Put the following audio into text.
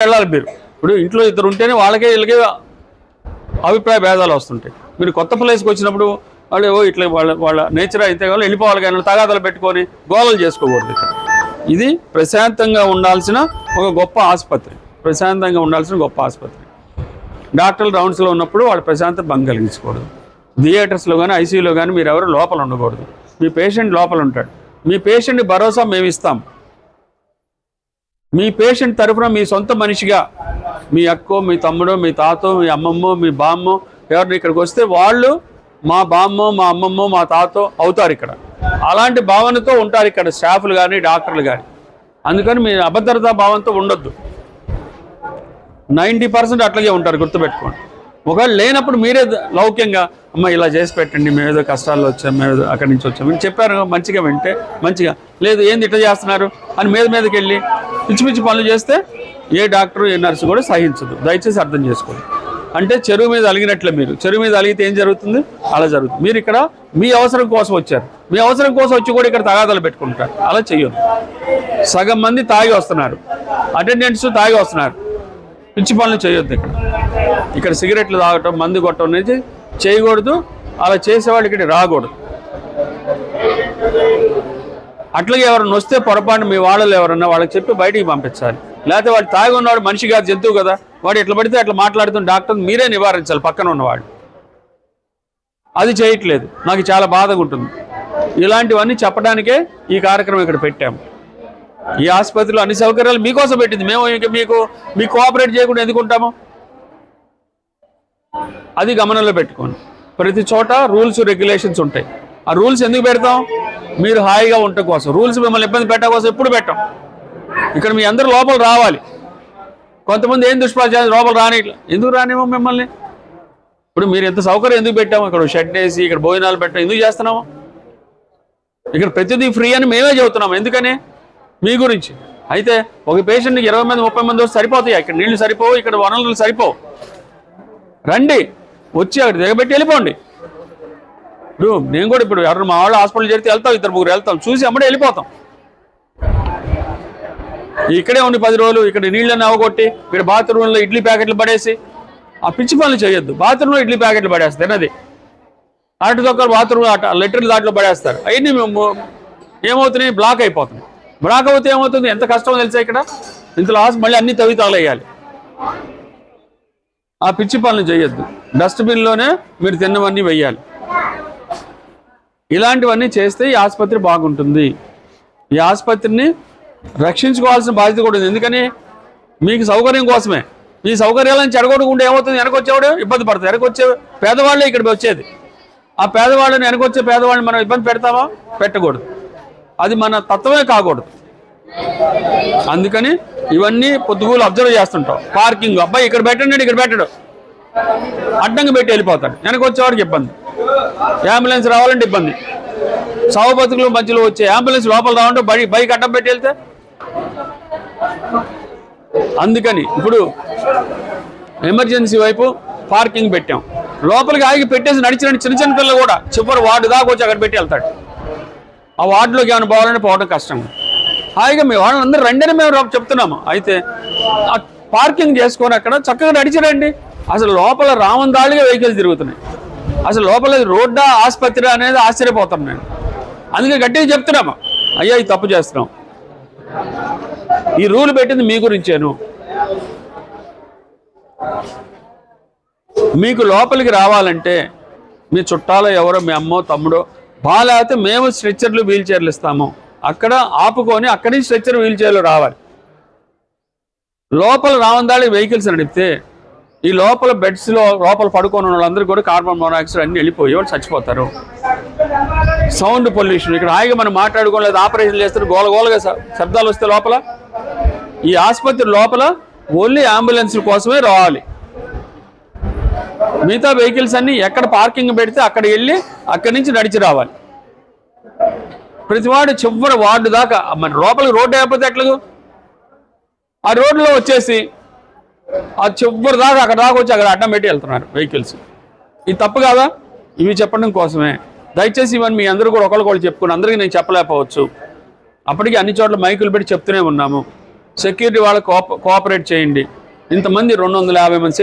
వెళ్ళాలి మీరు. ఇప్పుడు ఇంట్లో ఇద్దరు ఉంటేనే వాళ్ళకే వీళ్ళకే అభిప్రాయ భేదాలు వస్తుంటాయి. మీరు కొత్త ప్లేస్కి వచ్చినప్పుడు వాళ్ళు ఇట్లా వాళ్ళ నేచర్ అయితే వాళ్ళు వెళ్ళిపోవాలి, కానీ తగాదాలు పెట్టుకొని గోళలు చేసుకోకూడదు. ఇక్కడ ఇది ప్రశాంతంగా ఉండాల్సిన ఒక గొప్ప ఆసుపత్రి, ప్రశాంతంగా ఉండాల్సిన గొప్ప ఆసుపత్రి. డాక్టర్లు రౌండ్స్లో ఉన్నప్పుడు వాళ్ళు ప్రశాంతత భంగం కలిగించకూడదు. థియేటర్స్లో కానీ ఐసీయూలో కానీ మీరు ఎవరు లోపల ఉండకూడదు. మీ పేషెంట్ లోపల ఉంటాడు. మీ పేషెంట్ భరోసా మేము ఇస్తాం. మీ పేషెంట్ తరఫున మీ సొంత మనిషిగా మీ అక్కో, మీ తమ్ముడో, మీ తాతో, మీ అమ్మమ్మో, మీ బామ్మో ఎవరిని ఇక్కడికి వస్తే వాళ్ళు మా బామ్మో, మా అమ్మమ్మో, మా తాతో అవుతారు. ఇక్కడ అలాంటి భావనతో ఉంటారు ఇక్కడ స్టాఫ్లు కానీ డాక్టర్లు కానీ. అందుకని మీ అభద్రతా భావంతో ఉండొద్దు. 90% అట్లాగే ఉంటారు, గుర్తుపెట్టుకోండి. ఒకవేళ లేనప్పుడు మీరే లౌక్యంగా అమ్మ ఇలా చేసి పెట్టండి, మేము ఏదో కష్టాల్లో వచ్చాం, మేము ఏదో అక్కడి నుంచి వచ్చాం మీరు చెప్పారు, మంచిగా వింటే మంచిగా, లేదు ఏంది ఇట్లా చేస్తున్నారు అని మీదకి వెళ్ళి పిచ్చి పిచ్చి పనులు చేస్తే ఏ డాక్టరు ఏ నర్సు కూడా సహించదు. దయచేసి అర్థం చేసుకోండి. అంటే చెరువు మీద అలిగినట్లే, మీరు చెరువు మీద అలిగితే ఏం జరుగుతుంది, అలా జరుగుతుంది. మీరు ఇక్కడ మీ అవసరం కోసం వచ్చారు, మీ అవసరం కోసం వచ్చి కూడా ఇక్కడ తగాదాలు పెట్టుకుంటారు. అలా చెయ్యొద్దు. సగం మంది తాగి వస్తున్నారు, అటెండెంట్స్ తాగి వస్తున్నారు, పిచ్చి పనులు చేయొద్దు. ఇక్కడ సిగరెట్లు తాగటం, మందు కొట్టడం అనేది చేయకూడదు. అలా చేసేవాళ్ళు ఇక్కడ రాకూడదు. అట్లాగే ఎవరైనా వస్తే పొరపాటు మీ వాళ్ళు ఎవరన్నా వాళ్ళకి చెప్పి బయటికి పంపించాలి. లేకపోతే వాడు తాగి ఉన్నవాడు మనిషి కాదు, జంతువు కదా, వాడు ఎట్లా పడితే అట్లా మాట్లాడుతున్న డాక్టర్ మీరే నివారించాలి పక్కన ఉన్నవాడు. అది చేయట్లేదు, నాకు చాలా బాధగా ఉంటుంది. ఇలాంటివన్నీ చెప్పడానికే ఈ కార్యక్రమం ఇక్కడ పెట్టాము. ఈ ఆసుపత్రిలో అన్ని సౌకర్యాలు మీకోసం పెట్టింది. మేము ఇంకా మీకు కోఆపరేట్ చేయకుండా ఎందుకు ఉంటాము? అది గమనంలో పెట్టుకోండి. ప్రతి చోట రూల్స్ రెగ్యులేషన్స్ ఉంటాయి. ఆ రూల్స్ ఎందుకు పెడతాం? మీరు హాయిగా ఉండటం కోసం. రూల్స్ మిమ్మల్ని ఇబ్బంది పెట్టడం కోసం ఎప్పుడు పెట్టాం. ఇక్కడ మీ అందరూ లోపల రావాలి. కొంతమంది ఏం దుష్ప్రచారం లోపల రానిట్లా, ఎందుకు రానేమో మిమ్మల్ని. ఇప్పుడు మీరు ఎంత సౌకర్యం ఎందుకు పెట్టాము? ఇక్కడ షెడ్ వేసి ఇక్కడ భోజనాలు పెట్టాం, ఎందుకు చేస్తున్నాము? ఇక్కడ ప్రతిదీ ఫ్రీ అని మేమే చెబుతున్నాము. ఎందుకని? మీ గురించి. అయితే ఒక పేషెంట్కి 20 మంది 30 మంది వస్తే సరిపోతాయి. ఇక్కడ నీళ్లు సరిపోవు, ఇక్కడ వనరులు సరిపోవు. రండి, వచ్చి అక్కడ దిగబెట్టి వెళ్ళిపోండి. ఇప్పుడు నేను కూడా ఇప్పుడు ఎవరు మా వాళ్ళు హాస్పిటల్ చేరితే వెళ్తాం, 2-3 వెళ్తాం, చూసి అమ్మడే వెళ్ళిపోతాం. ఇక్కడే ఉండి 10 రోజులు ఇక్కడ నీళ్ళని అవగొట్టి ఇక్కడ బాత్రూంలో ఇడ్లీ ప్యాకెట్లు పడేసి ఆ పిచ్చి పనులు చేయొద్దు. బాత్రూంలో ఇడ్లీ ప్యాకెట్లు పడేస్తారు, అది అరటి తొక్కలు బాత్రూమ్ లెటర్లు దాంట్లో పడేస్తారు. అవన్నీ ఏమవుతున్నాయి, బ్లాక్ అయిపోతున్నాయి. బ్లాక్ అవుతే ఏమవుతుంది, ఎంత కష్టమో తెలుసా? ఇక్కడ ఇంతలో మళ్ళీ అన్ని తవ్వి తాగలేయాలి. ఆ పిచ్చి పనులు చేయొద్దు. డస్ట్బిన్లోనే మీరు తిన్నవన్నీ వెయ్యాలి. ఇలాంటివన్నీ చేస్తే ఈ ఆసుపత్రి బాగుంటుంది. ఈ ఆసుపత్రిని రక్షించుకోవాల్సిన బాధ్యత కూడా ఉంది. ఎందుకని? మీకు సౌకర్యం కోసమే. ఈ సౌకర్యాలను చెడగొట్టుకుంటే ఏమవుతుంది, వెనకొచ్చేవాడు ఇబ్బంది పడుతుంది. వెనకొచ్చే పేదవాళ్ళే ఇక్కడికి వచ్చేది. ఆ పేదవాళ్ళని వెనకొచ్చే పేదవాళ్ళని మనం ఇబ్బంది పెడతామా? పెట్టకూడదు. అది మన తత్వమే కాకూడదు. అందుకని ఇవన్నీ పొద్దుగూలు అబ్జర్వ్ చేస్తుంటాం. పార్కింగ్, అబ్బాయి ఇక్కడ పెట్టండి, ఇక్కడ పెట్టడు, అడ్డంగా పెట్టి వెళ్ళిపోతాడు. వెనకొచ్చేవాడికి ఇబ్బంది. అంబులెన్స్ రావాలంటే ఇబ్బంది. సావు బతుకులు మధ్యలో వచ్చే అంబులెన్స్ లోపల రావాలంటే బైక్ అడ్డం పెట్టి వెళ్తే. అందుకని ఇప్పుడు ఎమర్జెన్సీ వైపు పార్కింగ్ పెట్టాం. లోపలికి ఆగి పెట్టేసి నడిచిన చిన్న పిల్లలు కూడా చివరి వార్డు దాకా వచ్చి అక్కడ పెట్టి వెళ్తాడు. ఆ వార్డులోకి ఏమైనా పోవాలంటే పోవడం కష్టం. హాయిగా మీ వాళ్ళందరూ రండి మేము చెప్తున్నాము. అయితే పార్కింగ్ చేసుకొని అక్కడ చక్కగా నడిచిరండి. అసలు లోపల రామందాళ్ళుగా వెహికల్స్ తిరుగుతున్నాయి. అసలు లోపల రోడ్డా ఆసుపత్రి అనేది ఆశ్చర్యపోతాం నేను. అందుకే గట్టిగా చెప్తున్నాము, అయ్యా ఈ తప్పు చేస్తున్నాం. ఈ రూల్ పెట్టింది మీ గురించేను. మీకు లోపలికి రావాలంటే మీ చుట్టాలో ఎవరో, మీ అమ్మో తమ్ముడో బాగాలేకపోతే మేము స్ట్రెచ్చర్లు వీల్ చైర్లు ఇస్తాము. అక్కడ ఆపుకొని అక్కడి నుంచి స్ట్రెచ్చర్ వీల్ చైర్లు రావాలి. లోపల రావందాళి వెహికల్స్ నడిపితే ఈ లోపల బెడ్స్లో లోపల పడుకొని వాళ్ళందరూ కూడా కార్బన్ మోనాక్సైడ్ అన్నీ వెళ్ళిపోయి వాళ్ళు చచ్చిపోతారు. Sound pollution. ఇక్కడ హాయిగా మనం మాట్లాడుకోలేదు, ఆపరేషన్ చేస్తారు, గోలగోలగా శబ్దాలు వస్తే లోపల. ఈ ఆసుపత్రి లోపల ఓన్లీ అంబులెన్స్ కోసమే రావాలి. మిగతా వెహికల్స్ అన్నీ ఎక్కడ పార్కింగ్ పెడితే అక్కడ వెళ్ళి అక్కడి నుంచి నడిచి రావాలి. ప్రతివాడు చివరి వార్డు దాకా. మన లోపలికి రోడ్డు అయిపోతే ఎట్లాగూ ఆ రోడ్లో వచ్చేసి ఆ చివరి దాకా అక్కడ దాకా వచ్చి అక్కడ అడ్డం పెట్టి వెళ్తున్నారు వెహికల్స్. ఇది తప్పు కాదా? ఇవి చెప్పడం కోసమే. దయచేసి ఇవన్నీ మీ అందరూ కూడా ఒకరికొకరు చెప్పుకుని, అందరికీ నేను చెప్పలేకపోవచ్చు. అప్పటికి అన్ని చోట్ల మైకులు పెట్టి చెప్తూనే ఉన్నాము. సెక్యూరిటీ వాళ్ళకి కోఆపరేట్ చేయండి. ఇంతమంది 250 మంది